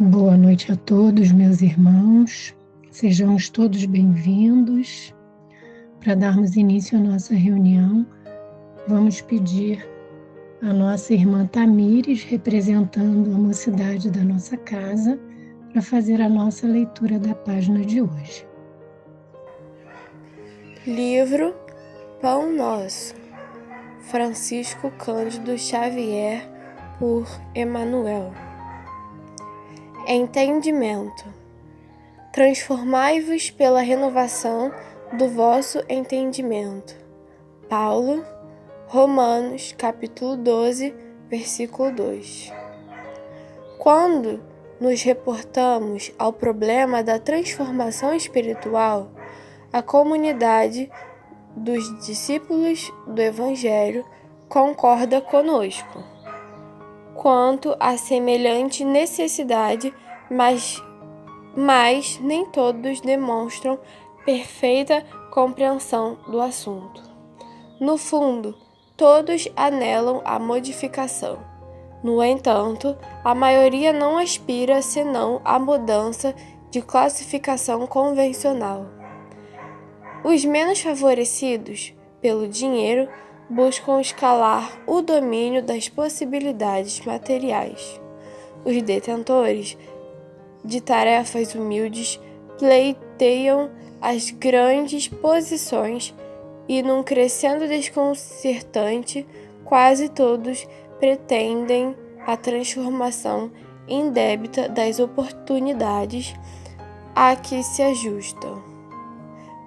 Boa noite a todos, meus irmãos. Sejamos todos bem-vindos. Para darmos início à nossa reunião, vamos pedir a nossa irmã Tamires, representando a mocidade da nossa casa, para fazer a nossa leitura da página de hoje. Livro Pão Nosso, Francisco Cândido Xavier, por Emmanuel. Entendimento. Transformai-vos pela renovação do vosso entendimento. Paulo, Romanos, capítulo 12, versículo 2. Quando nos reportamos ao problema da transformação espiritual, a comunidade dos discípulos do Evangelho concorda conosco quanto a semelhante necessidade, mas nem todos demonstram perfeita compreensão do assunto. No fundo, todos anelam à modificação. No entanto, a maioria não aspira senão à mudança de classificação convencional. Os menos favorecidos pelo dinheiro buscam escalar o domínio das possibilidades materiais. Os detentores de tarefas humildes pleiteiam as grandes posições e, num crescendo desconcertante, quase todos pretendem a transformação indébita das oportunidades a que se ajustam,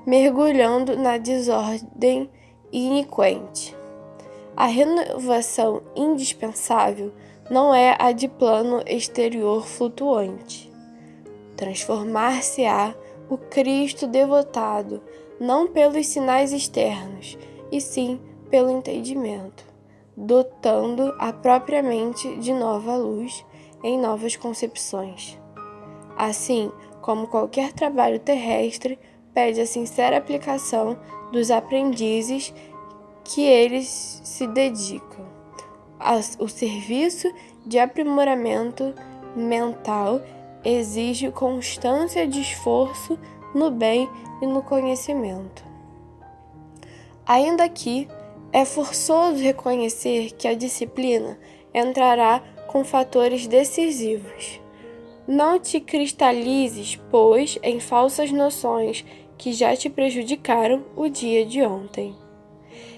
mergulhando na desordem iniquente. A renovação indispensável não é a de plano exterior flutuante. Transformar-se-á o Cristo devotado, não pelos sinais externos, e sim pelo entendimento, dotando a própria mente de nova luz em novas concepções. Assim como qualquer trabalho terrestre pede a sincera aplicação dos aprendizes que eles se dedicam. O serviço de aprimoramento mental exige constância de esforço no bem e no conhecimento. Ainda que é forçoso reconhecer que a disciplina entrará com fatores decisivos. Não te cristalizes, pois, em falsas noções que já te prejudicaram o dia de ontem.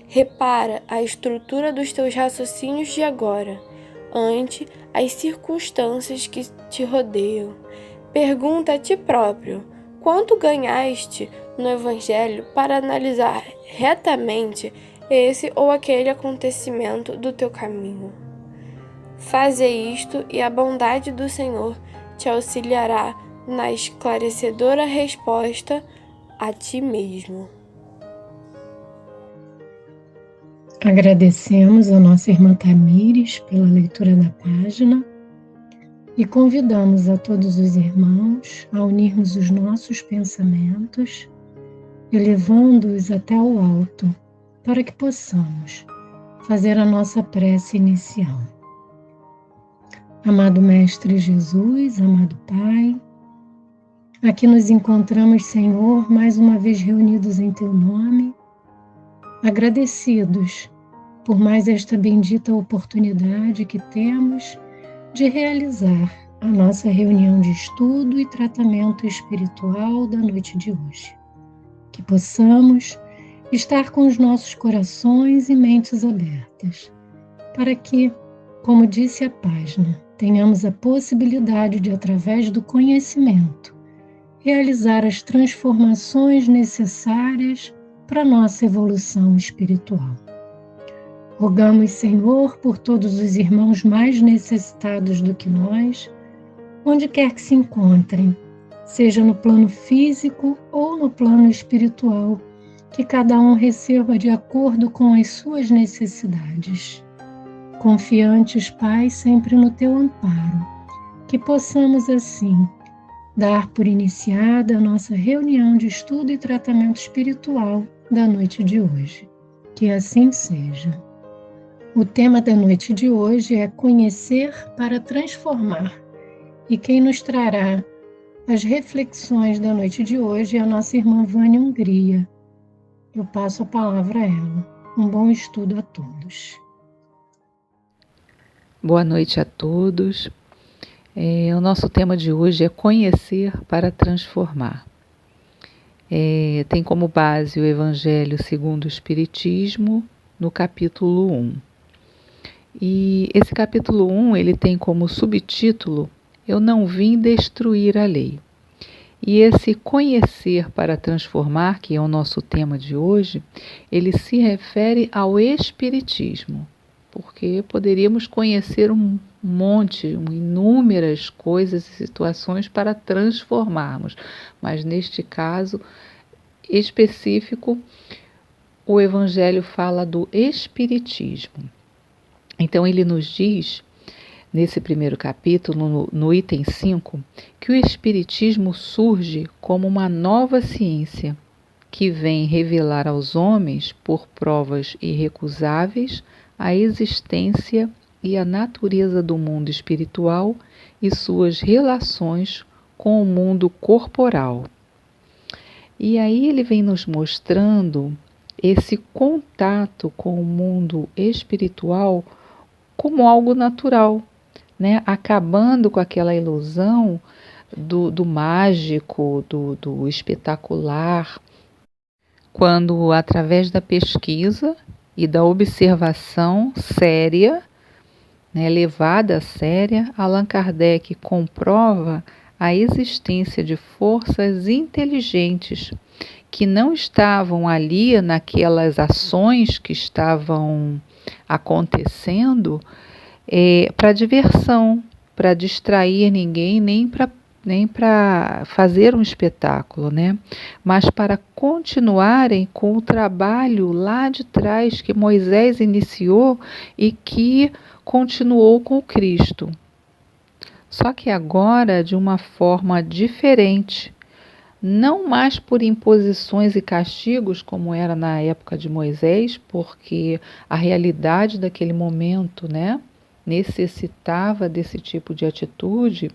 Repara a estrutura dos teus raciocínios de agora, ante as circunstâncias que te rodeiam. Pergunta a ti próprio: quanto ganhaste no Evangelho para analisar retamente esse ou aquele acontecimento do teu caminho? Faze isto e a bondade do Senhor te auxiliará na esclarecedora resposta a ti mesmo. Agradecemos a nossa irmã Tamires pela leitura da página e convidamos a todos os irmãos a unirmos os nossos pensamentos, elevando-os até o alto, para que possamos fazer a nossa prece inicial. Amado Mestre Jesus, amado Pai, aqui nos encontramos, Senhor, mais uma vez reunidos em Teu nome, agradecidos por mais esta bendita oportunidade que temos de realizar a nossa reunião de estudo e tratamento espiritual da noite de hoje. Que possamos estar com os nossos corações e mentes abertas, para que, como disse a página, tenhamos a possibilidade de, através do conhecimento, realizar as transformações necessárias para a nossa evolução espiritual. Rogamos, Senhor, por todos os irmãos mais necessitados do que nós, onde quer que se encontrem, seja no plano físico ou no plano espiritual, que cada um receba de acordo com as suas necessidades. Confiantes, Pai, sempre no Teu amparo, que possamos, assim, dar por iniciada a nossa reunião de estudo e tratamento espiritual da noite de hoje. Que assim seja. O tema da noite de hoje é conhecer para transformar. E quem nos trará as reflexões da noite de hoje é a nossa irmã Vânia Hungria. Eu passo a palavra a ela. Um bom estudo a todos. Boa noite a todos. O nosso tema de hoje é conhecer para transformar. Tem como base o Evangelho segundo o Espiritismo, no capítulo 1. E esse capítulo 1, ele tem como subtítulo: Eu não vim destruir a lei. E esse conhecer para transformar, que é o nosso tema de hoje, ele se refere ao Espiritismo, porque poderíamos conhecer um monte, inúmeras coisas e situações para transformarmos, mas neste caso específico, o Evangelho fala do Espiritismo. Então ele nos diz, nesse primeiro capítulo, no item 5, que o Espiritismo surge como uma nova ciência que vem revelar aos homens, por provas irrecusáveis, a existência e a natureza do mundo espiritual e suas relações com o mundo corporal. E aí ele vem nos mostrando esse contato com o mundo espiritual como algo natural, né? Acabando com aquela ilusão do mágico, do espetacular, quando através da pesquisa e da observação séria, né, levada a séria, Allan Kardec comprova a existência de forças inteligentes que não estavam ali naquelas ações que estavam acontecendo para diversão, para distrair ninguém, nem para fazer um espetáculo, né? Mas para continuarem com o trabalho lá de trás que Moisés iniciou e que continuou com o Cristo. Só que agora de uma forma diferente, não mais por imposições e castigos como era na época de Moisés, porque a realidade daquele momento, né, necessitava desse tipo de atitude,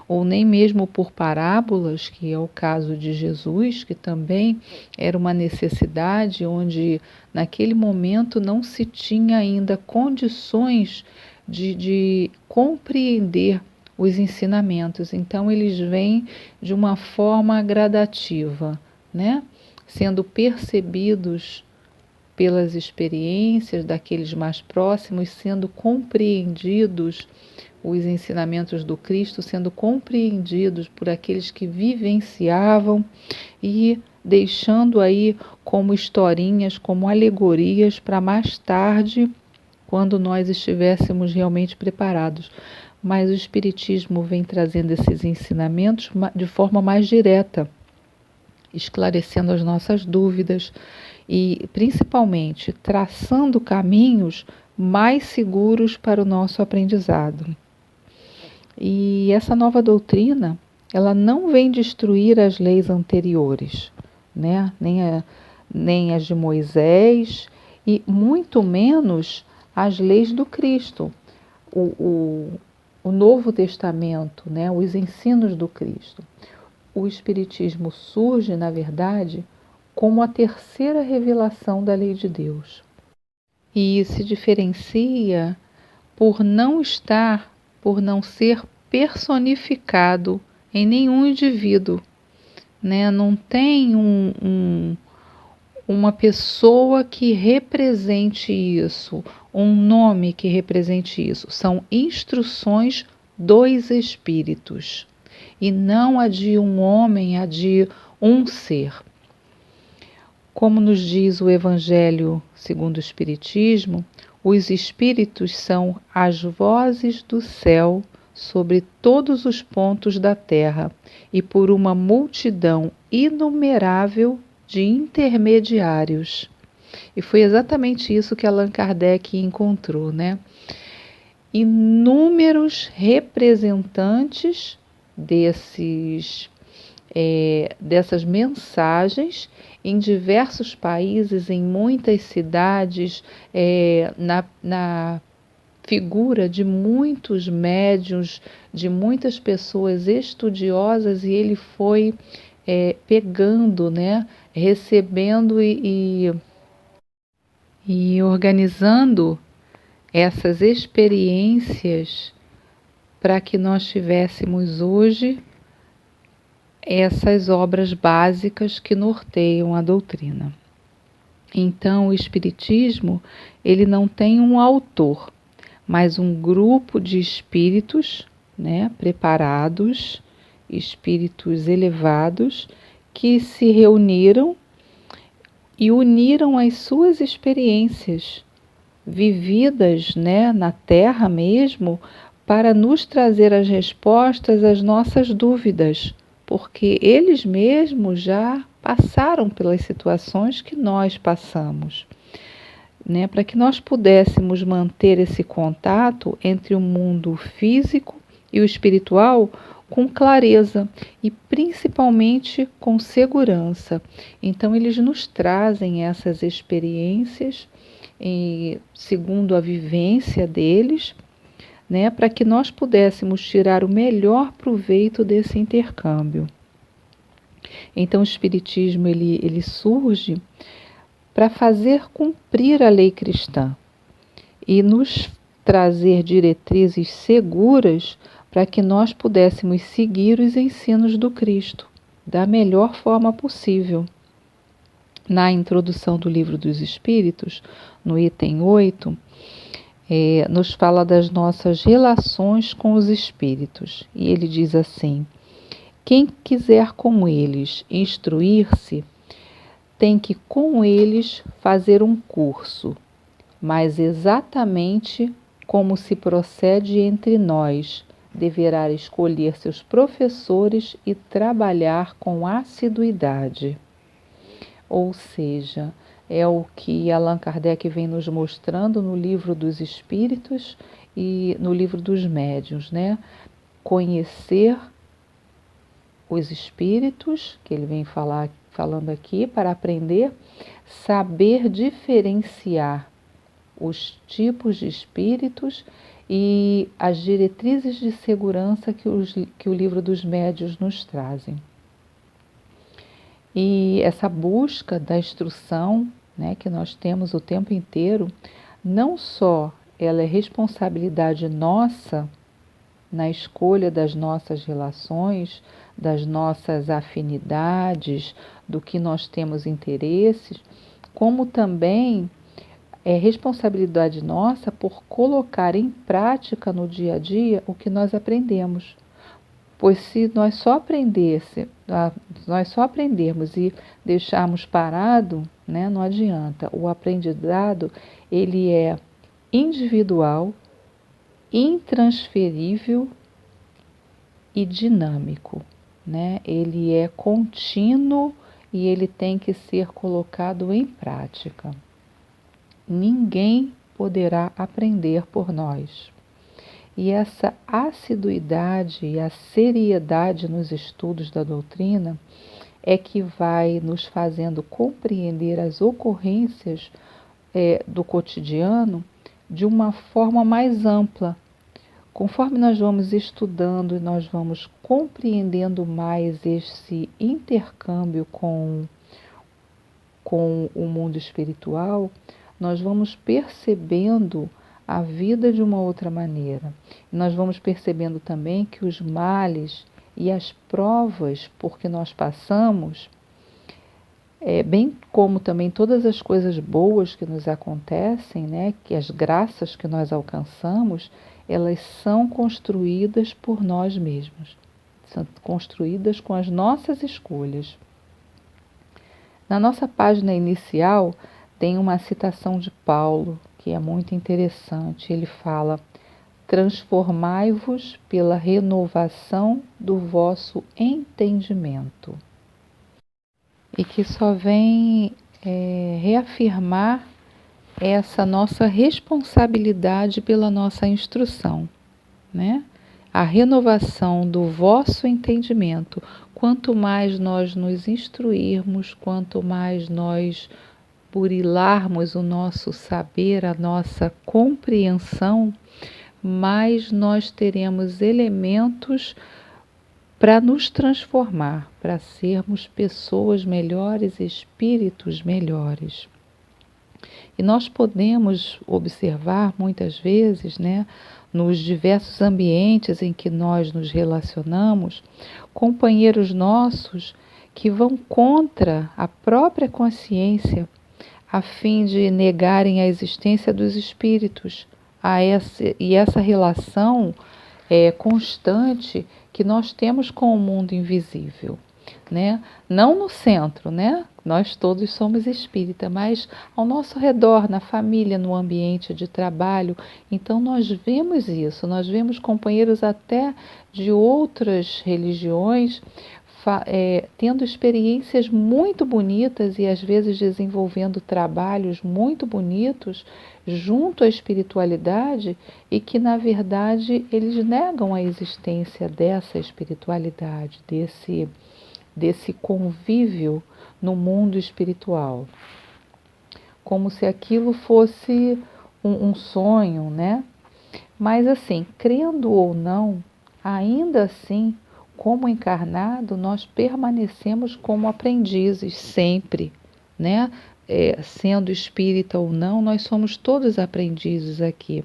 ou nem mesmo por parábolas, que é o caso de Jesus, que também era uma necessidade onde naquele momento não se tinha ainda condições de compreender os ensinamentos. Então eles vêm de uma forma gradativa, né? Sendo percebidos pelas experiências daqueles mais próximos, sendo compreendidos os ensinamentos do Cristo, sendo compreendidos por aqueles que vivenciavam e deixando aí como historinhas, como alegorias para mais tarde, quando nós estivéssemos realmente preparados. Mas o Espiritismo vem trazendo esses ensinamentos de forma mais direta, esclarecendo as nossas dúvidas e, principalmente, traçando caminhos mais seguros para o nosso aprendizado. E essa nova doutrina, ela não vem destruir as leis anteriores, né? Nem as de Moisés e muito menos as leis do Cristo. O Novo Testamento, né? Os ensinos do Cristo. O Espiritismo surge, na verdade, como a terceira revelação da lei de Deus. E se diferencia por não ser personificado em nenhum indivíduo, né? Não tem uma pessoa que represente isso, um nome que represente isso. São instruções dos espíritos e não a de um homem, a de um ser. Como nos diz o Evangelho segundo o Espiritismo, os espíritos são as vozes do céu sobre todos os pontos da terra e por uma multidão inumerável de intermediários. E foi exatamente isso que Allan Kardec encontrou, né? Inúmeros representantes dessas mensagens em diversos países, em muitas cidades, na figura de muitos médiuns, de muitas pessoas estudiosas, e ele foi pegando, né, recebendo e organizando essas experiências para que nós tivéssemos hoje essas obras básicas que norteiam a doutrina. Então, o Espiritismo, ele não tem um autor, mas um grupo de espíritos, né, preparados, espíritos elevados, que se reuniram e uniram as suas experiências vividas, né, na Terra mesmo, para nos trazer as respostas às nossas dúvidas, porque eles mesmos já passaram pelas situações que nós passamos, né, para que nós pudéssemos manter esse contato entre o mundo físico e o espiritual com clareza e principalmente com segurança. Então eles nos trazem essas experiências segundo a vivência deles, né, para que nós pudéssemos tirar o melhor proveito desse intercâmbio. Então o Espiritismo ele surge para fazer cumprir a lei cristã e nos trazer diretrizes seguras para que nós pudéssemos seguir os ensinos do Cristo da melhor forma possível. Na introdução do Livro dos Espíritos, no item 8, nos fala das nossas relações com os espíritos. E ele diz assim: quem quiser com eles instruir-se, tem que com eles fazer um curso, mas exatamente como se procede entre nós, deverá escolher seus professores e trabalhar com assiduidade. Ou seja, é o que Allan Kardec vem nos mostrando no Livro dos Espíritos e no Livro dos Médiuns, né? Conhecer os espíritos, que ele vem falando aqui, para aprender, saber diferenciar os tipos de espíritos e as diretrizes de segurança que o Livro dos Médiuns nos trazem. E essa busca da instrução, né, que nós temos o tempo inteiro, não só ela é responsabilidade nossa na escolha das nossas relações, das nossas afinidades, do que nós temos interesses, como também é responsabilidade nossa por colocar em prática no dia a dia o que nós aprendemos. Pois se nós só aprendermos e deixarmos parado, né, não adianta. O aprendizado, ele é individual, intransferível e dinâmico, né? Ele é contínuo e ele tem que ser colocado em prática. Ninguém poderá aprender por nós. E essa assiduidade e a seriedade nos estudos da doutrina é que vai nos fazendo compreender as ocorrências do cotidiano de uma forma mais ampla. Conforme nós vamos estudando e nós vamos compreendendo mais esse intercâmbio com o mundo espiritual, nós vamos percebendo a vida de uma outra maneira. Nós vamos percebendo também que os males e as provas por que nós passamos, bem como também todas as coisas boas que nos acontecem, né, que as graças que nós alcançamos, elas são construídas por nós mesmos, são construídas com as nossas escolhas. Na nossa página inicial tem uma citação de Paulo, que é muito interessante. Ele fala: transformai-vos pela renovação do vosso entendimento. E que só vem reafirmar essa nossa responsabilidade pela nossa instrução, né? A renovação do vosso entendimento. Quanto mais nós nos instruirmos, quanto mais nós afunilarmos o nosso saber, a nossa compreensão, mais nós teremos elementos para nos transformar, para sermos pessoas melhores, espíritos melhores. E nós podemos observar muitas vezes, né, nos diversos ambientes em que nós nos relacionamos, companheiros nossos que vão contra a própria consciência a fim de negarem a existência dos espíritos, e essa relação constante que nós temos com o mundo invisível, né? Não no centro, né? Nós todos somos espírita, mas ao nosso redor, na família, no ambiente de trabalho. Então nós vemos isso, nós vemos companheiros até de outras religiões tendo experiências muito bonitas e às vezes desenvolvendo trabalhos muito bonitos junto à espiritualidade, e que na verdade eles negam a existência dessa espiritualidade, desse convívio no mundo espiritual, como se aquilo fosse um sonho, né? Mas assim, crendo ou não, ainda assim, como encarnado, nós permanecemos como aprendizes sempre, né? Sendo espírita ou não, nós somos todos aprendizes aqui,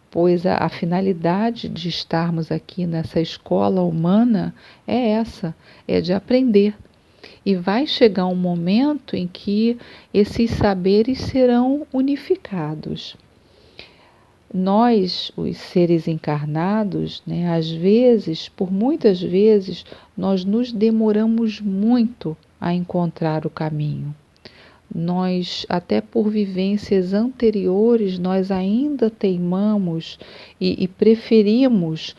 pois a finalidade de estarmos aqui nessa escola humana é essa, é de aprender. E vai chegar um momento em que esses saberes serão unificados. Nós, os seres encarnados, né, às vezes, por muitas vezes, nós nos demoramos muito a encontrar o caminho. Nós, até por vivências anteriores, nós ainda teimamos e preferimos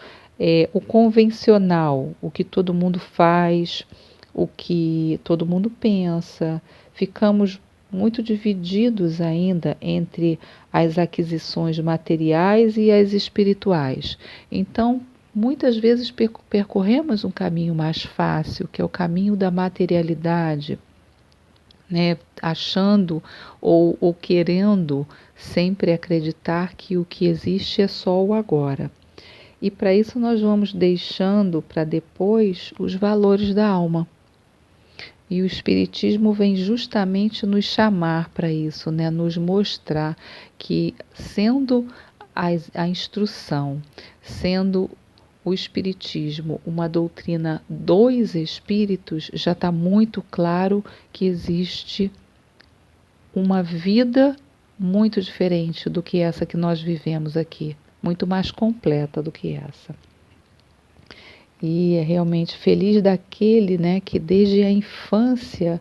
o convencional, o que todo mundo faz, o que todo mundo pensa. Ficamos muito divididos ainda entre as aquisições materiais e as espirituais. Então, muitas vezes percorremos um caminho mais fácil, que é o caminho da materialidade, né? Achando ou querendo sempre acreditar que o que existe é só o agora. E para isso nós vamos deixando para depois os valores da alma. E o Espiritismo vem justamente nos chamar para isso, né? Nos mostrar que, sendo a instrução, sendo o Espiritismo uma doutrina dos espíritos, já está muito claro que existe uma vida muito diferente do que essa que nós vivemos aqui, muito mais completa do que essa. E é realmente feliz daquele, né, que desde a infância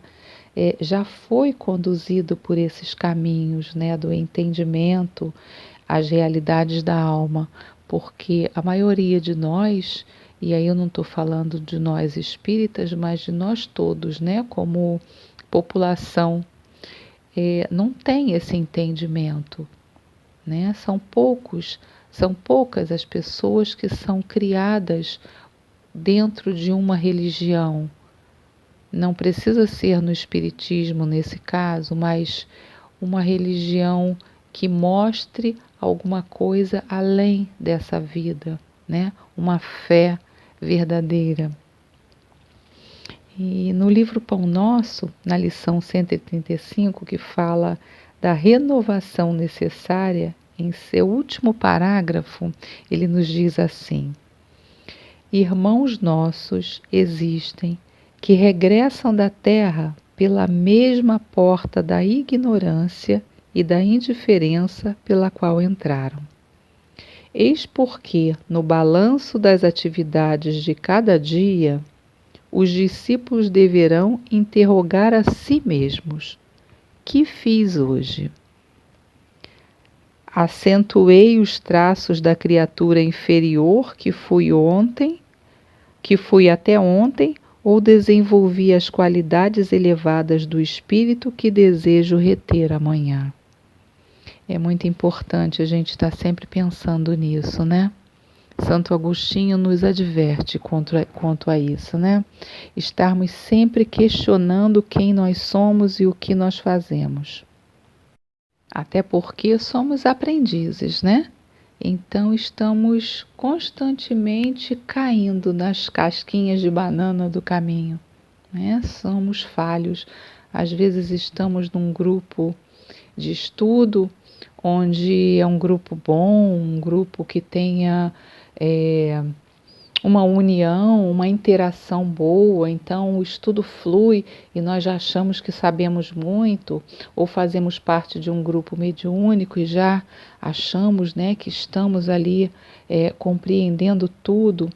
já foi conduzido por esses caminhos, né, do entendimento, as realidades da alma, porque a maioria de nós, e aí eu não estou falando de nós espíritas, mas de nós todos, né, como população, não tem esse entendimento, né? São poucas as pessoas que são criadas dentro de uma religião. Não precisa ser no espiritismo nesse caso, mas uma religião que mostre alguma coisa além dessa vida, né? Uma fé verdadeira. E no livro Pão Nosso, na lição 135, que fala da renovação necessária, em seu último parágrafo, ele nos diz assim: irmãos nossos existem que regressam da terra pela mesma porta da ignorância e da indiferença pela qual entraram. Eis porque, no balanço das atividades de cada dia, os discípulos deverão interrogar a si mesmos: que fiz hoje? Acentuei os traços da criatura inferior que fui até ontem, ou desenvolvi as qualidades elevadas do espírito que desejo reter amanhã? É muito importante a gente estar sempre pensando nisso, né? Santo Agostinho nos adverte quanto a isso, né? Estarmos sempre questionando quem nós somos e o que nós fazemos. Até porque somos aprendizes, né? Então estamos constantemente caindo nas casquinhas de banana do caminho, né? Somos falhos. Às vezes estamos num grupo de estudo, onde é um grupo bom, um grupo que tenha uma união, uma interação boa, então o estudo flui e nós já achamos que sabemos muito, ou fazemos parte de um grupo mediúnico e já achamos, né, que estamos ali compreendendo tudo.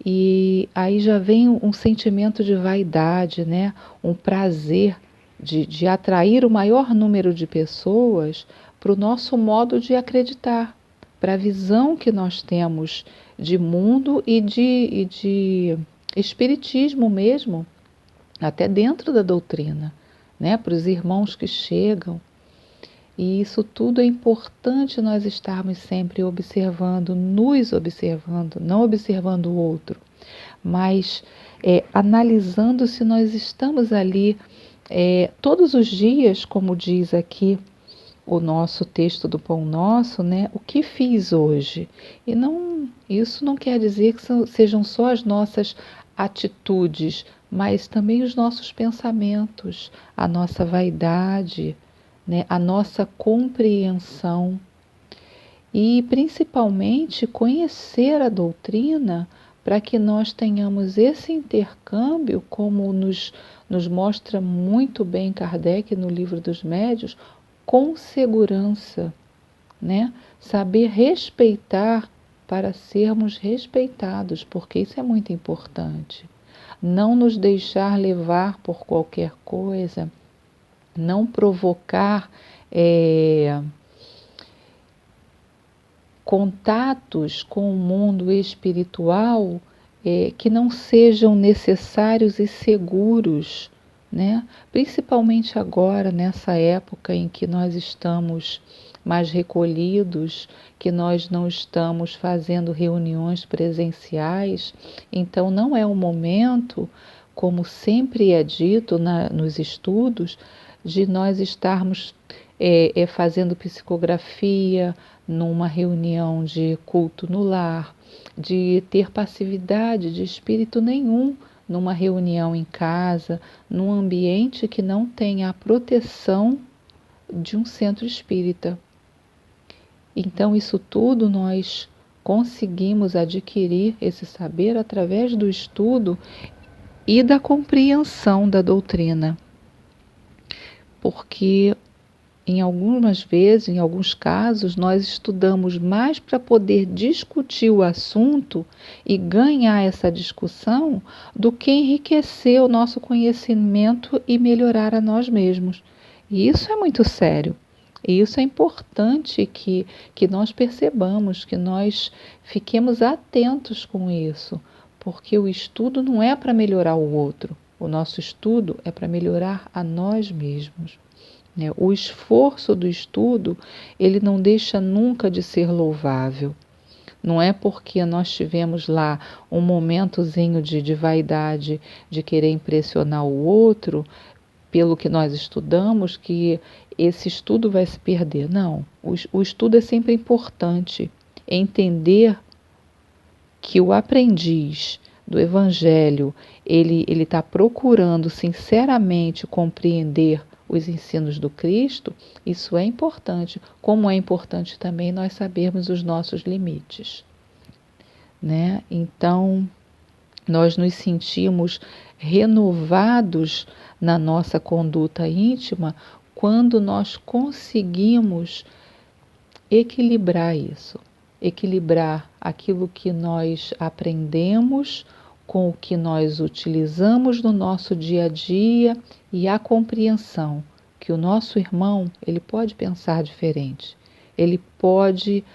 E aí já vem um sentimento de vaidade, né? Um prazer de atrair o maior número de pessoas para o nosso modo de acreditar, para a visão que nós temos de mundo e de espiritismo mesmo, até dentro da doutrina, né? Para os irmãos que chegam. E isso tudo é importante nós estarmos sempre observando, nos observando, não observando o outro, mas analisando se nós estamos ali todos os dias, como diz aqui o nosso texto do Pão Nosso, né? O que fiz hoje? E não, isso não quer dizer que sejam só as nossas atitudes, mas também os nossos pensamentos, a nossa vaidade, né? A nossa compreensão e principalmente conhecer a doutrina para que nós tenhamos esse intercâmbio, como nos mostra muito bem Kardec no Livro dos Médiuns, com segurança, né? Saber respeitar para sermos respeitados, porque isso é muito importante. Não nos deixar levar por qualquer coisa, não provocar contatos com o mundo espiritual que não sejam necessários e seguros, né? Principalmente agora, nessa época em que nós estamos mais recolhidos, que nós não estamos fazendo reuniões presenciais, então não é o momento, como sempre é dito nos estudos, de nós estarmos fazendo psicografia numa reunião de culto no lar, de ter passividade de espírito nenhum numa reunião em casa, num ambiente que não tenha a proteção de um centro espírita. Então, isso tudo nós conseguimos adquirir esse saber através do estudo e da compreensão da doutrina. Porque em algumas vezes, em alguns casos, nós estudamos mais para poder discutir o assunto e ganhar essa discussão do que enriquecer o nosso conhecimento e melhorar a nós mesmos. E isso é muito sério. E isso é importante que nós percebamos, que nós fiquemos atentos com isso, porque o estudo não é para melhorar o outro, o nosso estudo é para melhorar a nós mesmos. O esforço do estudo, ele não deixa nunca de ser louvável. Não é porque nós tivemos lá um momentozinho de vaidade, de querer impressionar o outro, pelo que nós estudamos, que esse estudo vai se perder. Não, o estudo é sempre importante. Entender que o aprendiz do Evangelho, ele está procurando sinceramente compreender os ensinos do Cristo, isso é importante, como é importante também nós sabermos os nossos limites, né? Então, nós nos sentimos renovados na nossa conduta íntima quando nós conseguimos equilibrar isso, equilibrar aquilo que nós aprendemos com o que nós utilizamos no nosso dia a dia e a compreensão que o nosso irmão, ele pode pensar diferente. Ele pode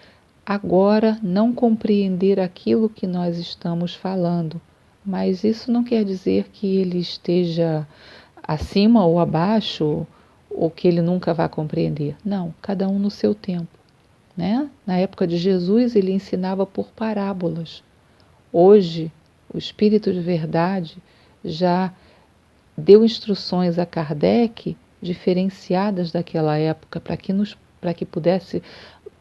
agora não compreender aquilo que nós estamos falando, mas isso não quer dizer que ele esteja acima ou abaixo ou que ele nunca vai compreender. Não, cada um no seu tempo, né? Na época de Jesus, ele ensinava por parábolas. Hoje, o Espírito de Verdade já deu instruções a Kardec diferenciadas daquela época para que nos para que pudesse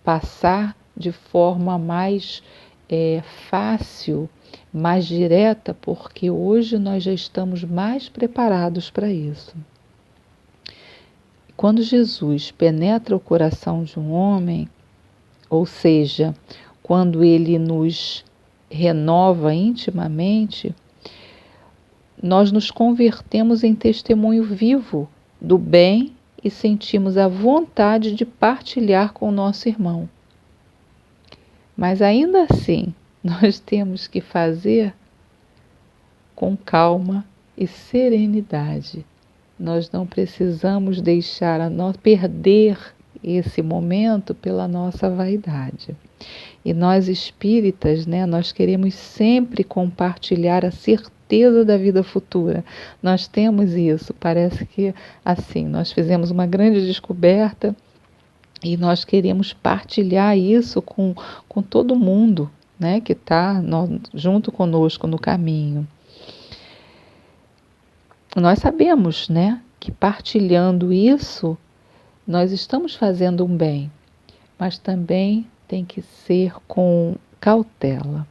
passar de forma mais fácil, mais direta, porque hoje nós já estamos mais preparados para isso. Quando Jesus penetra o coração de um homem, ou seja, quando ele nos renova intimamente, nós nos convertemos em testemunho vivo do bem e sentimos a vontade de partilhar com o nosso irmão. Mas ainda assim, nós temos que fazer com calma e serenidade. Nós não precisamos perder esse momento pela nossa vaidade. E nós espíritas, nós queremos sempre compartilhar a certeza da vida futura. Nós temos isso, parece que assim, nós fizemos uma grande descoberta e nós queremos partilhar isso com todo mundo, que está junto conosco no caminho. Nós sabemos, que partilhando isso, nós estamos fazendo um bem, mas também tem que ser com cautela,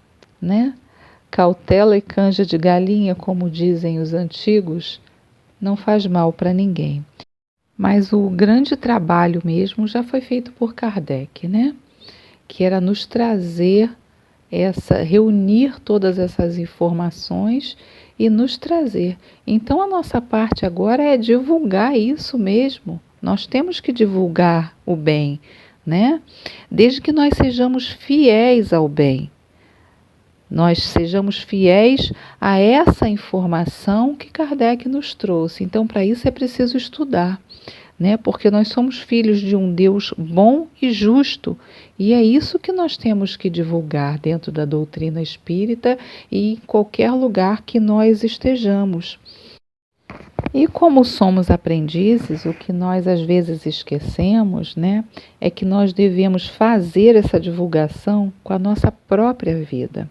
Cautela e canja de galinha, como dizem os antigos, não faz mal para ninguém. Mas o grande trabalho mesmo já foi feito por Kardec, que era nos trazer reunir todas essas informações e nos trazer. Então a nossa parte agora é divulgar isso mesmo. Nós temos que divulgar o bem, Desde que nós sejamos fiéis ao bem. Nós sejamos fiéis a essa informação que Kardec nos trouxe. Então, para isso é preciso estudar, porque nós somos filhos de um Deus bom e justo. E é isso que nós temos que divulgar dentro da doutrina espírita e em qualquer lugar que nós estejamos. E como somos aprendizes, o que nós às vezes esquecemos, é que nós devemos fazer essa divulgação com a nossa própria vida.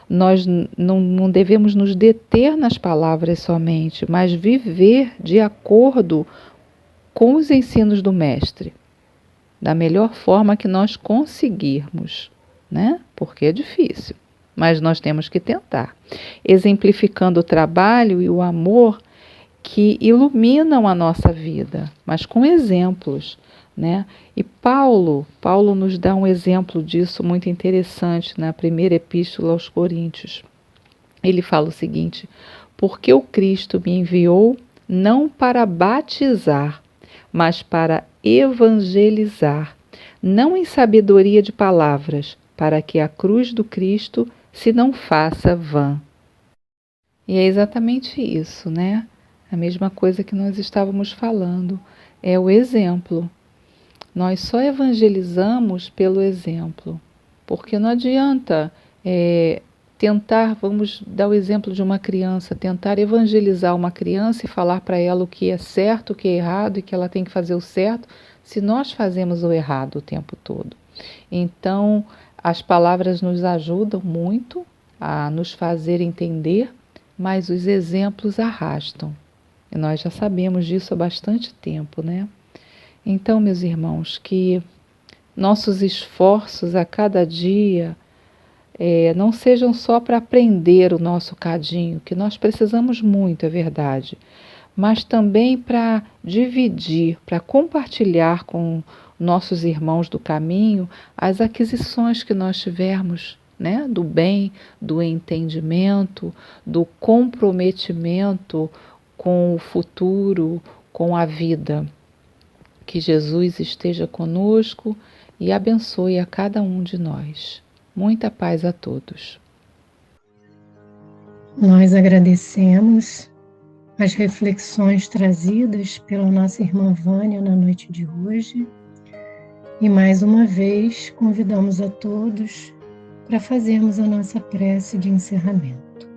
Nós não devemos nos deter nas palavras somente, mas viver de acordo com os ensinos do Mestre, da melhor forma que nós conseguirmos, Porque é difícil, mas nós temos que tentar, exemplificando o trabalho e o amor que iluminam a nossa vida, mas com exemplos, E Paulo nos dá um exemplo disso muito interessante na primeira epístola aos Coríntios. Ele fala o seguinte: porque o Cristo me enviou não para batizar, mas para evangelizar, não em sabedoria de palavras, para que a cruz do Cristo se não faça vã. E é exatamente isso, A mesma coisa que nós estávamos falando, é o exemplo. Nós só evangelizamos pelo exemplo, porque não adianta tentar, vamos dar o exemplo de uma criança, tentar evangelizar uma criança e falar para ela o que é certo, o que é errado e que ela tem que fazer o certo, se nós fazemos o errado o tempo todo. Então, as palavras nos ajudam muito a nos fazer entender, mas os exemplos arrastam. E nós já sabemos disso há bastante tempo, Então, meus irmãos, que nossos esforços a cada dia não sejam só para aprender o nosso cadinho, que nós precisamos muito, é verdade, mas também para dividir, para compartilhar com nossos irmãos do caminho as aquisições que nós tivermos, do bem, do entendimento, do comprometimento com o futuro, com a vida. Que Jesus esteja conosco e abençoe a cada um de nós. Muita paz a todos. Nós agradecemos as reflexões trazidas pela nossa irmã Vânia na noite de hoje e mais uma vez convidamos a todos para fazermos a nossa prece de encerramento.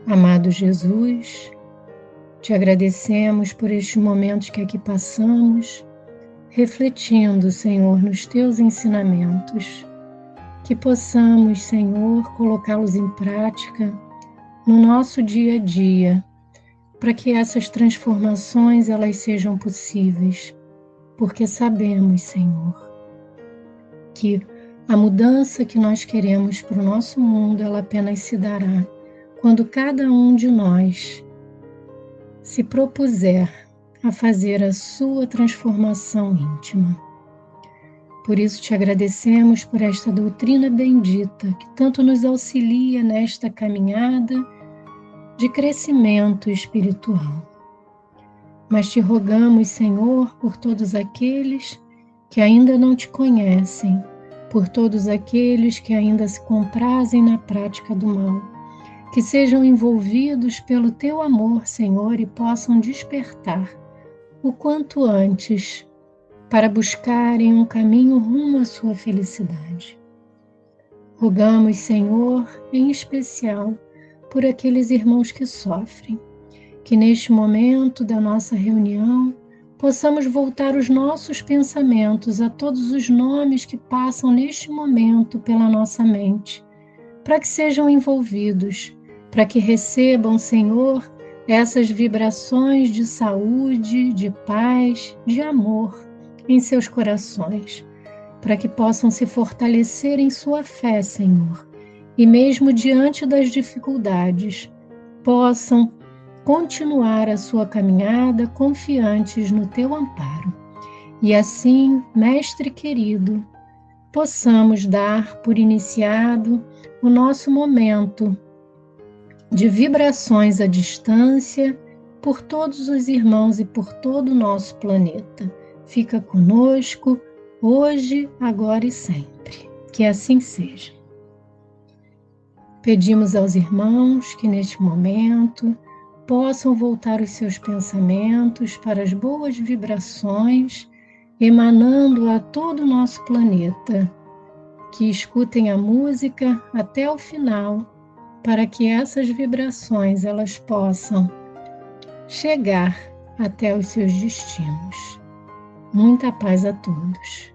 Amado Jesus, te agradecemos por estes momentos que aqui passamos, refletindo, Senhor, nos teus ensinamentos, que possamos, Senhor, colocá-los em prática no nosso dia a dia, para que essas transformações elas sejam possíveis, porque sabemos, Senhor, que a mudança que nós queremos para o nosso mundo, ela apenas se dará quando cada um de nós se propuser a fazer a sua transformação íntima. Por isso te agradecemos por esta doutrina bendita que tanto nos auxilia nesta caminhada de crescimento espiritual. Mas te rogamos, Senhor, por todos aqueles que ainda não te conhecem, por todos aqueles que ainda se comprazem na prática do mal, que sejam envolvidos pelo teu amor, Senhor, e possam despertar o quanto antes para buscarem um caminho rumo à sua felicidade. Rogamos, Senhor, em especial por aqueles irmãos que sofrem, que neste momento da nossa reunião possamos voltar os nossos pensamentos a todos os nomes que passam neste momento pela nossa mente, para que sejam envolvidos, para que recebam, Senhor, essas vibrações de saúde, de paz, de amor em seus corações, para que possam se fortalecer em sua fé, Senhor, e mesmo diante das dificuldades, possam continuar a sua caminhada confiantes no teu amparo. E assim, Mestre querido, possamos dar por iniciado o nosso momento de vibrações à distância por todos os irmãos e por todo o nosso planeta. Fica conosco hoje, agora e sempre. Que assim seja. Pedimos aos irmãos que neste momento possam voltar os seus pensamentos para as boas vibrações, emanando a todo o nosso planeta, que escutem a música até o final, para que essas vibrações elas possam chegar até os seus destinos. Muita paz a todos.